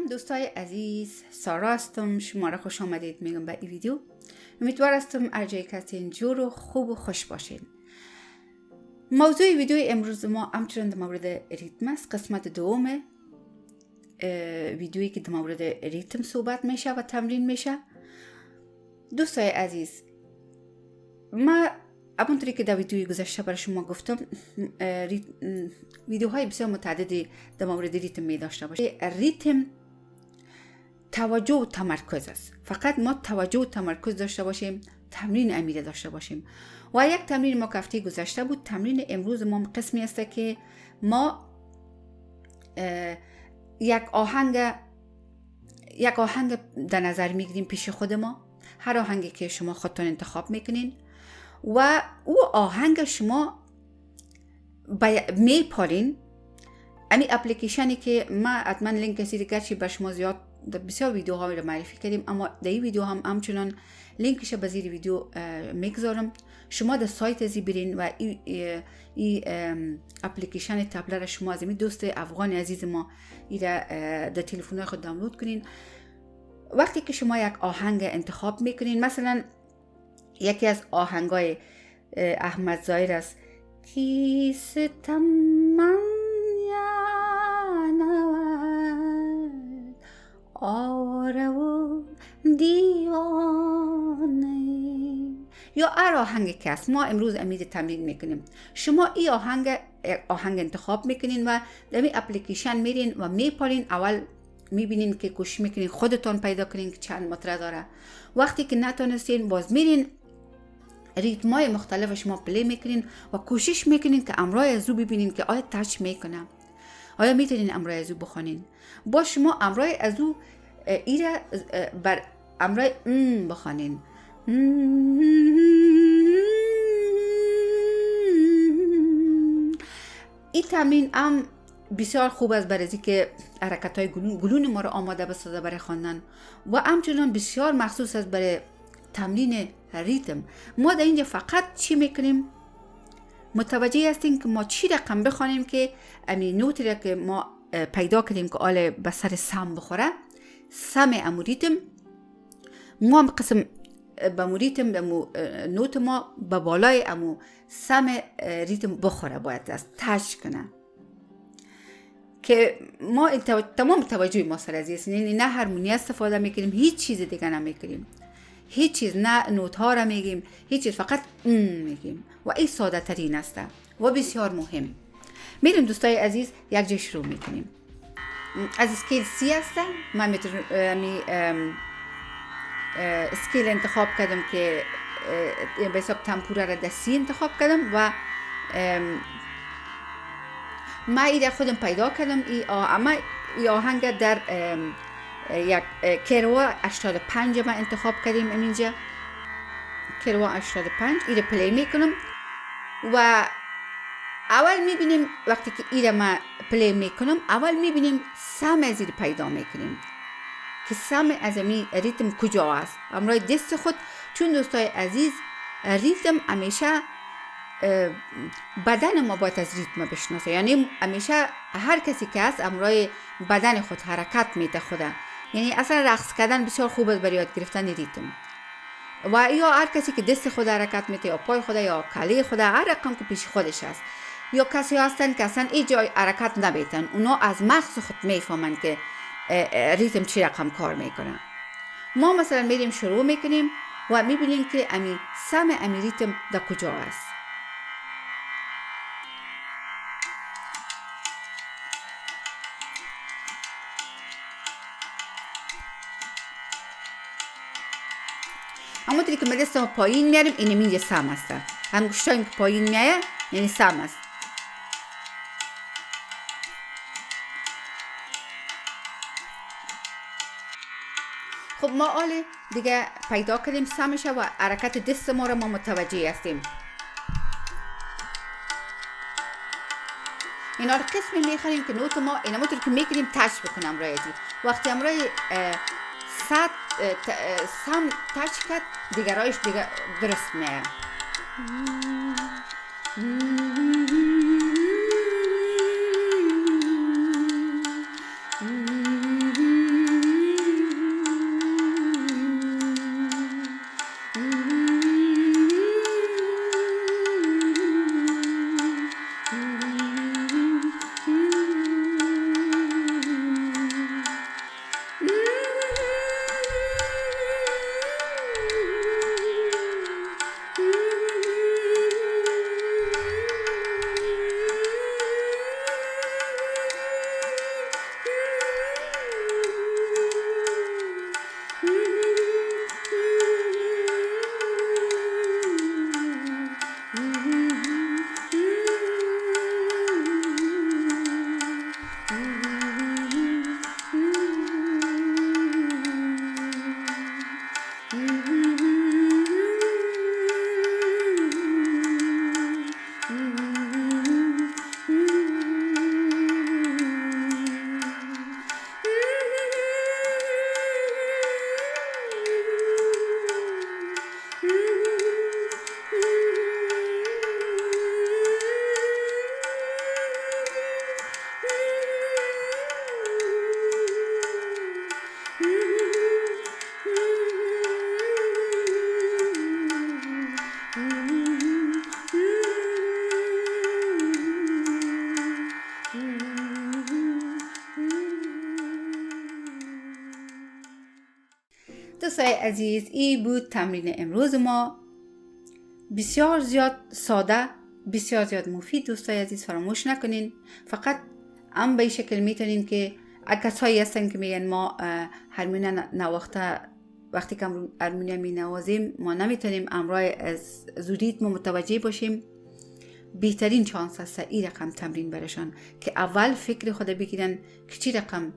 سلام دوستای عزیز، سارا هستم. شما را خوش آمدید میگم به این ویدیو. امیدوار هستم ارجای کسین جور و خوب و خوش باشین. موضوع ویدیو امروز ما همچنان در مورد ریتم است. قسمت دوم ویدیویی که در مورد ریتم صحبت میشه و تمرین میشه. دوستای عزیز، ما همونطوری که در ویدیوی گذشته برای شما گفتم ویدیوهای بسیار متعددی در مورد ریتم می داشته باشه. ریتم توجه و تمرکز است. فقط ما توجه و تمرکز داشته باشیم، تمرین عمیق داشته باشیم. و یک تمرین ما هفته گذشته بود. تمرین امروز ما قسمی است که ما یک آهنگ در نظر میگیریم پیش خود ما. هر آهنگی که شما خودتون انتخاب میکنین و او آهنگ شما میپارین. امی اپلیکیشنی که ما حتما لینک زیر گرچه بر شما زیاد بسیار ویدیوها رو معرفی کردیم، اما در این ویدیو هم همچنان لینکش به زیر ویدیو میگذارم. شما در سایت ازی برین و این اپلیکیشن تبلر شما از این دوست افغان عزیز ما در تلفن خود دانلود کنین. وقتی که شما یک آهنگ انتخاب میکنین، مثلا یکی از آهنگای احمد ظاهر است کیستم من آره و دیوانه، یا هر آهنگی که است. ما امروز امید تمرین میکنیم. شما این آهنگ انتخاب میکنین و در این اپلیکیشن میرین و میپارین. اول میبینین که کوشش میکنین خودتون پیدا کنین که چند متر داره. وقتی که نتونستین باز میرین ریتمای مختلف شما پلی میکنین و کوشش میکنین که امرای ازو ببینین که آیا تچ میکنه، آیا میتونین امرای ازو بخونین. با شما امرای ازو ایره بر امرای بخونین. این تمرین هم بسیار خوب است برای که حرکت های گلون ما رو آماده بسازه برای خواندن و همچنان بسیار مخصوص است برای تمرین ریتم. ما در اینجا فقط چی میکنیم؟ متوجه هستیم که ما چی رقم بخوانیم که امی نوتی را که ما پیدا کردیم که آل به سر سم بخوره، سم امو ریتم، ما هم قسم به مو ریتم نوت ما به بالای امو سم ریتم بخوره، باید از تچ کنه که ما تمام توجه ما سر ازیست. یعنی نه هارمونی استفاده میکنیم، هیچ چیز دیگه نمیکنیم، هیچ چیز، نه نوت ها را میگیم، هیچ چیز، فقط میگیم و این ساده ترین است و بسیار مهم. میریم دوستای عزیز یک جای شروع میکنیم. از اسکیل سی است. من اسکیل انتخاب کردم که به حساب تمپوره را در سی انتخاب کردم و ما ایده خودم پیدا کردم. اما این آهنگ در یک کروا 85 ما انتخاب کردیم. اینجا کروا 85 ایره پلی میکنم و اول میبینیم وقتی که ایره ما پلی میکنم اول میبینیم سم از ایره پیدا میکنیم که سم از امی ریتم کجا است. امرای دست خود، چون دوستای عزیز ریتم همیشه بدن ما باید از ریتم بشناسه. یعنی همیشه هر کسی که هست امرای بدن خود حرکت میده خوده. یعنی اصلا رقص کردن بسیار خوب است برای یاد گرفتن ریتم. و یا هر کسی که دست خود حرکت میده یا پای خود یا کله خود، هر رقم که پیش خودش است. یا کسی هستن که اصلا ای جای حرکت نمیتن، اونا از مغز خود میفهمن که ریتم چی رقم کار میکنه. ما مثلا میریم شروع میکنیم و میبینیم که امی سم امی ریتم در کجا است. همونطوری که من دستم پایین میارم این اینجا سم است. انگشتان که پایین میایه یعنی سم است. خب ما آله دیگه پیدا کردیم سمشه و حرکت دست ما رو ما متوجه هستیم. اینا رو قسمی میخوانیم که نوت ما اینا همونطور که میکنیم تچ بکنم رای دی. وقتی هم رای سم تچ کرد دیگه رایش دیگه درست میه. عزیز، این بود تمرین امروز ما. بسیار زیاد ساده، بسیار زیاد مفید. دوستای عزیز فراموش نکنین. فقط هم به این شکل میتونین که کسایی هستن که میگن ما هرمونیا نواخته، وقتی که هرمونیا می نوازیم ما نمیتونیم امرای از ریتم متوجه باشیم. بهترین چانس هست این رقم تمرین برشان که اول فکر خود بگیرن که چی رقم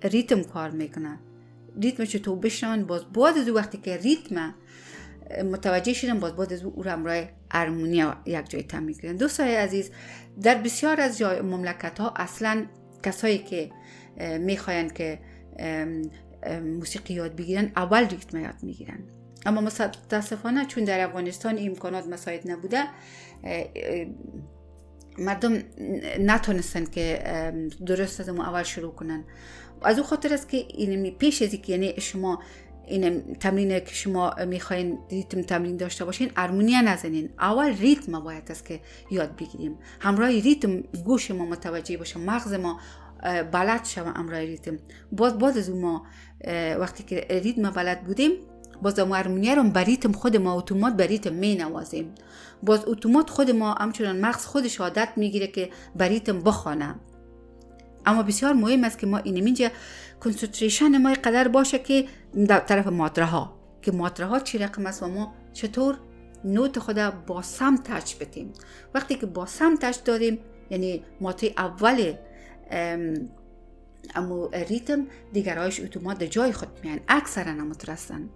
ریتم کار میکنه، ریتم چطور بشنون. باز بعد از وقتی که ریتم متوجه شدن، باز بعد از او امرای هرمونیا یک جای تمرین کردن. دوستای عزیز، در بسیار از جای مملکت ها اصلا کسایی که میخواین که موسیقی یاد بگیرن اول ریتم یاد میگیرن، اما متاسفانه چون در افغانستان امکانات مساعد نبوده مردم نتونستن که درست از اول شروع کنن. از او خاطر است که این پیش از اینکه یعنی شما این تمرین که شما میخواین ریتم تمرین داشته باشین هرمونیا نزنین، اول ریتم باید است که یاد بگیریم. همراه ریتم گوش ما متوجه باشه، مغز ما بلد شوه همراه ریتم. باز بعد از ما وقتی که ریتم بلد بودیم، باز ما هرمونیا رو به ریتم خود ما اتومات به ریتم می نوازیم. باز اتومات خود ما همچنان مغز خودش عادت میگیره که به ریتم بخوانه. اما بسیار مهم است که ما اینجا کنسنتریشن ما قدر باشه که در طرف ماتره ها، که ماتره ها چی رقم است و ما چطور نوت خود با سم تچ بدیم. وقتی که با سم تچ دادیم یعنی ماتره اول اما ریتم دیگرهایش اتومات در جای خود میان، اکثرا مترسن.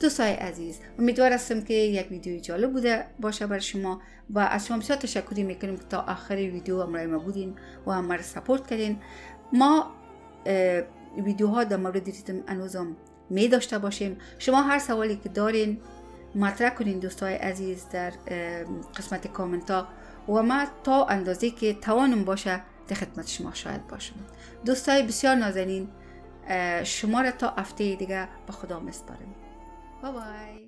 دوستای عزیز، امیدوار هستم که یک ویدیو جالب بوده باشه بر شما و از شما بسیار تشکر میکنیم که تا آخر ویدیو همراه ما بودین و هم ما سپورت کردین. ما ویدیوها در مورد ریتم هنوزم می داشته باشیم. شما هر سوالی که دارین مطرح کنین دوستای عزیز در قسمت کامنت ها و ما تا اندازه که توانم باشه در خدمت شما شاید باشم. دوستای بسیار نازنین، شما را تا هفته دیگه به خدا میسپارم. بای بای.